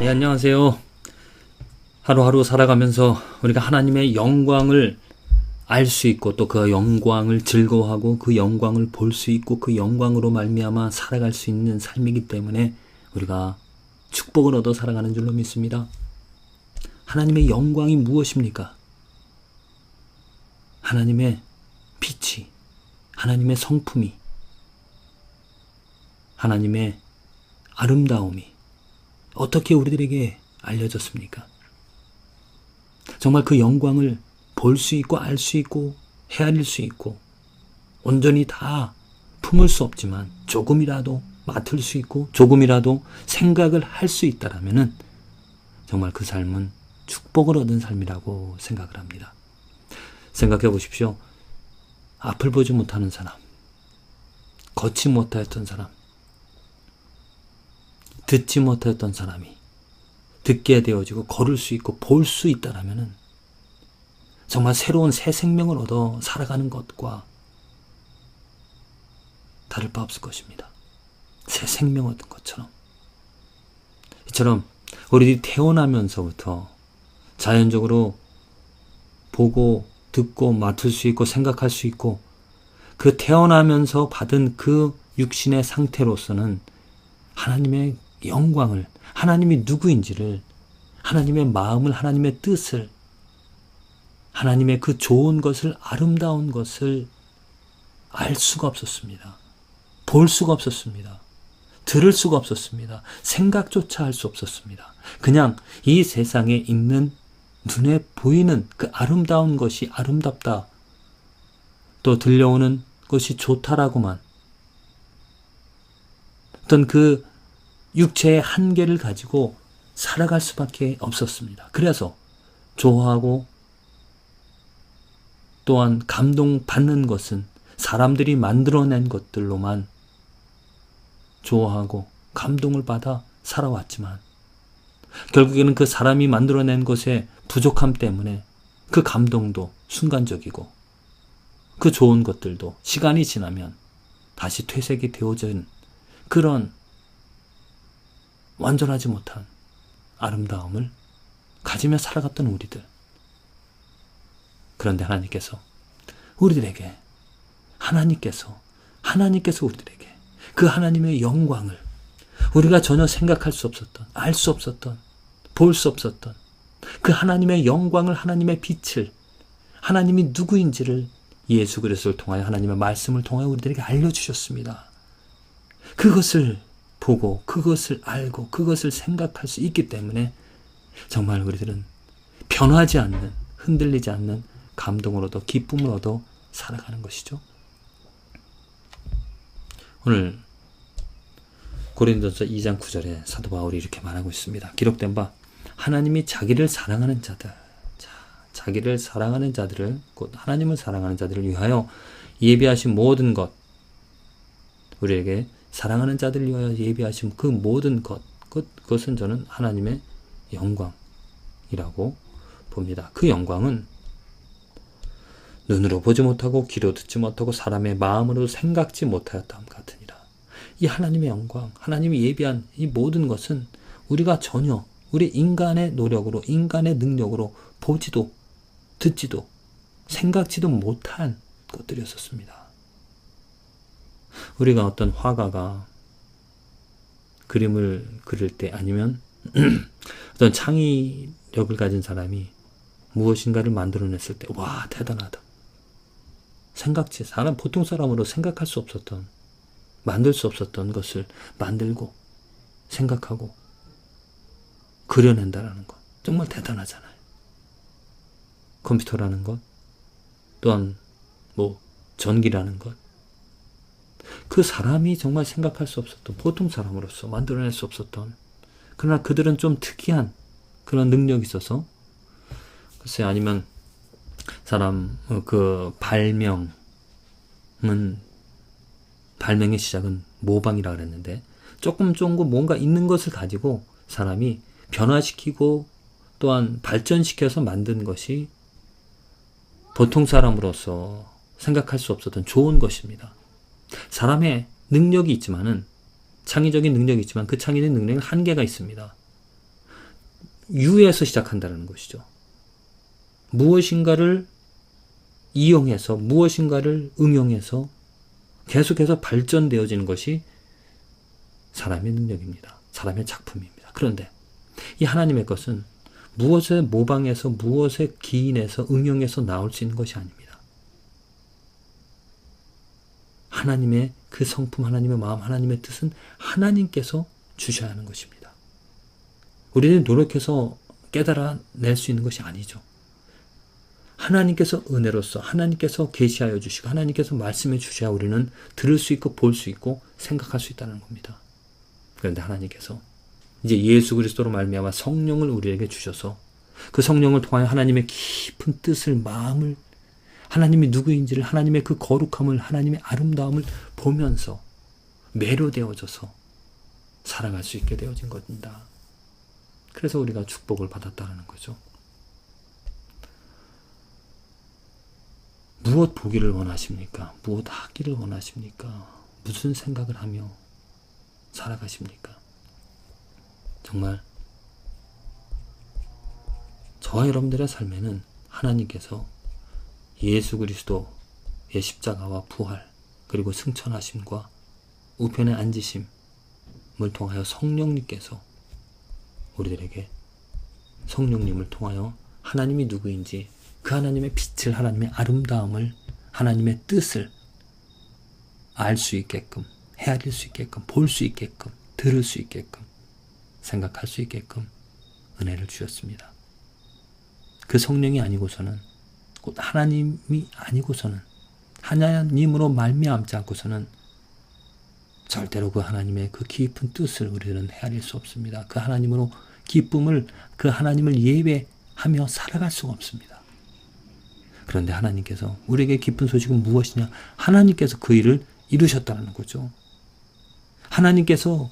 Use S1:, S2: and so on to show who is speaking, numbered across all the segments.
S1: 네, 안녕하세요. 하루하루 살아가면서 우리가 하나님의 영광을 알 수 있고 또 그 영광을 즐거워하고 그 영광을 볼 수 있고 그 영광으로 말미암아 살아갈 수 있는 삶이기 때문에 우리가 축복을 얻어 살아가는 줄로 믿습니다. 하나님의 영광이 무엇입니까? 하나님의 빛이, 하나님의 성품이, 하나님의 아름다움이 어떻게 우리들에게 알려졌습니까? 정말 그 영광을 볼 수 있고 알 수 있고 헤아릴 수 있고 온전히 다 품을 수 없지만 조금이라도 맡을 수 있고 조금이라도 생각을 할 수 있다라면은 정말 그 삶은 축복을 얻은 삶이라고 생각을 합니다. 생각해 보십시오. 앞을 보지 못하는 사람, 걷지 못하였던 사람, 듣지 못하였던 사람이 듣게 되어지고 걸을 수 있고 볼 수 있다라면은 정말 새로운 새 생명을 얻어 살아가는 것과 다를 바 없을 것입니다. 새 생명 얻은 것처럼. 이처럼 우리들이 태어나면서부터 자연적으로 보고 듣고 맡을 수 있고 생각할 수 있고 그 태어나면서 받은 그 육신의 상태로서는 하나님의 영광을, 하나님이 누구인지를, 하나님의 마음을, 하나님의 뜻을, 하나님의 그 좋은 것을, 아름다운 것을 알 수가 없었습니다. 볼 수가 없었습니다. 들을 수가 없었습니다. 생각조차 할 수 없었습니다. 그냥 이 세상에 있는 눈에 보이는 그 아름다운 것이 아름답다, 또 들려오는 것이 좋다라고만 어떤 그 육체의 한계를 가지고 살아갈 수밖에 없었습니다. 그래서 좋아하고 또한 감동받는 것은 사람들이 만들어낸 것들로만 좋아하고 감동을 받아 살아왔지만 결국에는 그 사람이 만들어낸 것의 부족함 때문에 그 감동도 순간적이고 그 좋은 것들도 시간이 지나면 다시 퇴색이 되어진 그런 완전하지 못한 아름다움을 가지며 살아갔던 우리들. 그런데 하나님께서 우리들에게 그 하나님의 영광을 우리가 전혀 생각할 수 없었던, 알 수 없었던, 볼 수 없었던 그 하나님의 영광을, 하나님의 빛을, 하나님이 누구인지를 예수 그리스도를 통하여, 하나님의 말씀을 통하여 우리들에게 알려주셨습니다. 그것을 보고 그것을 알고 그것을 생각할 수 있기 때문에 정말 우리들은 변하지 않는, 흔들리지 않는 감동을 얻어 기쁨을 얻어 살아가는 것이죠. 오늘 고린도서 2장 9절에 사도 바울이 이렇게 말하고 있습니다. 기록된 바 하나님이 자기를 사랑하는 자들, 자기를 사랑하는 자들을, 곧 하나님을 사랑하는 자들을 위하여 예비하신 모든 것, 우리에게 사랑하는 자들을 위하여 예비하신 그 모든 것, 그것은 저는 하나님의 영광이라고 봅니다. 그 영광은 눈으로 보지 못하고 귀로 듣지 못하고 사람의 마음으로 생각지 못하였다함 같으니라. 이 하나님의 영광, 하나님이 예비한 이 모든 것은 우리가 전혀 우리 인간의 노력으로, 인간의 능력으로 보지도 듣지도 생각지도 못한 것들이었습니다. 우리가 어떤 화가가 그림을 그릴 때, 아니면 어떤 창의력을 가진 사람이 무엇인가를 만들어냈을 때, 와, 대단하다. 보통 사람으로 생각할 수 없었던, 만들 수 없었던 것을 만들고 생각하고 그려낸다라는 것, 정말 대단하잖아요. 컴퓨터라는 것, 또한 전기라는 것, 그 사람이 정말 생각할 수 없었던, 보통 사람으로서 만들어낼 수 없었던, 그러나 그들은 좀 특이한 그런 능력이 있어서, 글쎄, 아니면 발명의 시작은 모방이라 그랬는데, 조금 뭔가 있는 것을 가지고 사람이 변화시키고 또한 발전시켜서 만든 것이 보통 사람으로서 생각할 수 없었던 좋은 것입니다. 사람의 능력이 있지만은, 창의적인 능력이 있지만 그 창의적인 능력은 한계가 있습니다. 유에서 시작한다는 것이죠. 무엇인가를 이용해서 무엇인가를 응용해서 계속해서 발전되어지는 것이 사람의 능력입니다. 사람의 작품입니다. 그런데 이 하나님의 것은 무엇에 모방해서 무엇에 기인해서 응용해서 나올 수 있는 것이 아닙니다. 하나님의 그 성품, 하나님의 마음, 하나님의 뜻은 하나님께서 주셔야 하는 것입니다. 우리는 노력해서 깨달아낼 수 있는 것이 아니죠. 하나님께서 은혜로서 하나님께서 계시하여 주시고 하나님께서 말씀해 주셔야 우리는 들을 수 있고 볼 수 있고 생각할 수 있다는 겁니다. 그런데 하나님께서 이제 예수 그리스도로 말미암아 성령을 우리에게 주셔서 그 성령을 통하여 하나님의 깊은 뜻을, 마음을, 하나님이 누구인지를, 하나님의 그 거룩함을, 하나님의 아름다움을 보면서 매료되어져서 살아갈 수 있게 되어진 겁니다. 그래서 우리가 축복을 받았다는 거죠. 무엇 보기를 원하십니까? 무엇 하기를 원하십니까? 무슨 생각을 하며 살아가십니까? 정말 저와 여러분들의 삶에는 하나님께서 예수 그리스도의 십자가와 부활 그리고 승천하심과 우편에 앉으심을 통하여 성령님께서 우리들에게 성령님을 통하여 하나님이 누구인지 그 하나님의 빛을, 하나님의 아름다움을, 하나님의 뜻을 알 수 있게끔, 헤아릴 수 있게끔, 볼 수 있게끔, 들을 수 있게끔, 생각할 수 있게끔 은혜를 주셨습니다. 그 성령이 아니고서는, 곧 하나님이 아니고서는, 하나님으로 말미암지 않고서는 절대로 그 하나님의 그 깊은 뜻을 우리는 헤아릴 수 없습니다. 그 하나님으로 기쁨을, 그 하나님을 예배하며 살아갈 수가 없습니다. 그런데 하나님께서 우리에게 기쁜 소식은 무엇이냐? 하나님께서 그 일을 이루셨다는 거죠. 하나님께서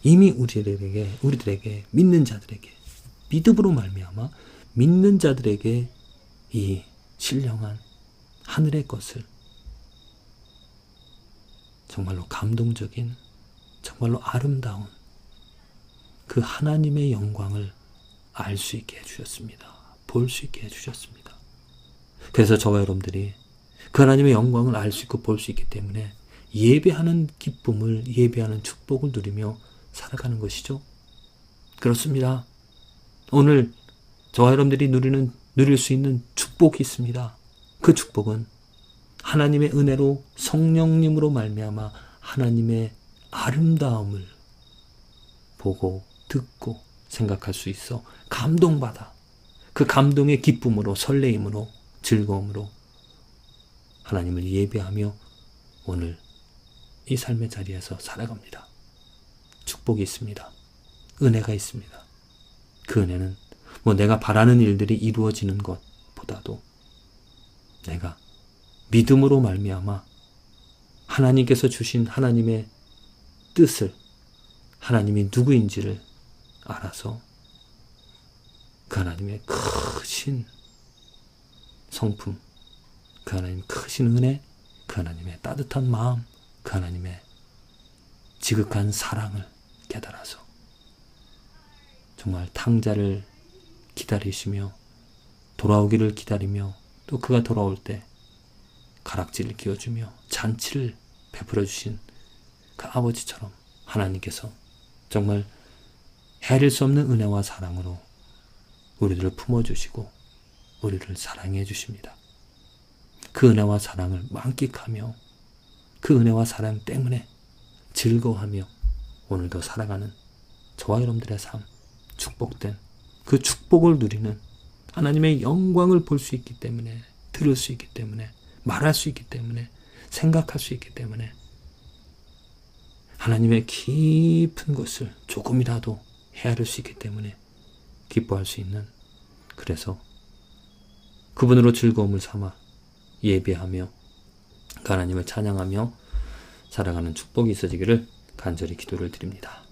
S1: 이미 우리들에게 믿는 자들에게 믿음으로 말미암아 믿는 자들에게 이 신령한 하늘의 것을 정말로 감동적인, 정말로 아름다운 그 하나님의 영광을 알 수 있게 해주셨습니다. 볼 수 있게 해주셨습니다. 그래서 저와 여러분들이 그 하나님의 영광을 알 수 있고 볼 수 있기 때문에 예배하는 기쁨을, 예배하는 축복을 누리며 살아가는 것이죠. 그렇습니다. 오늘 저와 여러분들이 누릴 수 있는 축복이 있습니다. 그 축복은 하나님의 은혜로 성령님으로 말미암아 하나님의 아름다움을 보고 듣고 생각할 수 있어 감동받아 그 감동의 기쁨으로, 설레임으로, 즐거움으로 하나님을 예배하며 오늘 이 삶의 자리에서 살아갑니다. 축복이 있습니다. 은혜가 있습니다. 그 은혜는 내가 바라는 일들이 이루어지는 것보다도 내가 믿음으로 말미암아 하나님께서 주신 하나님의 뜻을, 하나님이 누구인지를 알아서 그 하나님의 크신 성품, 그 하나님의 크신 은혜, 그 하나님의 따뜻한 마음, 그 하나님의 지극한 사랑을 깨달아서 정말 탕자를 기다리시며 돌아오기를 기다리며 또 그가 돌아올 때 가락지를 끼워주며 잔치를 베풀어 주신 그 아버지처럼 하나님께서 정말 헤아릴 수 없는 은혜와 사랑으로 우리들을 품어주시고 우리를 사랑해 주십니다. 그 은혜와 사랑을 만끽하며 그 은혜와 사랑 때문에 즐거워하며 오늘도 살아가는 저와 여러분들의 삶, 축복된 그 축복을 누리는 하나님의 영광을 볼 수 있기 때문에, 들을 수 있기 때문에, 말할 수 있기 때문에, 생각할 수 있기 때문에 하나님의 깊은 것을 조금이라도 헤아릴 수 있기 때문에 기뻐할 수 있는, 그래서 그분으로 즐거움을 삼아 예배하며 그 하나님을 찬양하며 살아가는 축복이 있어지기를 간절히 기도를 드립니다.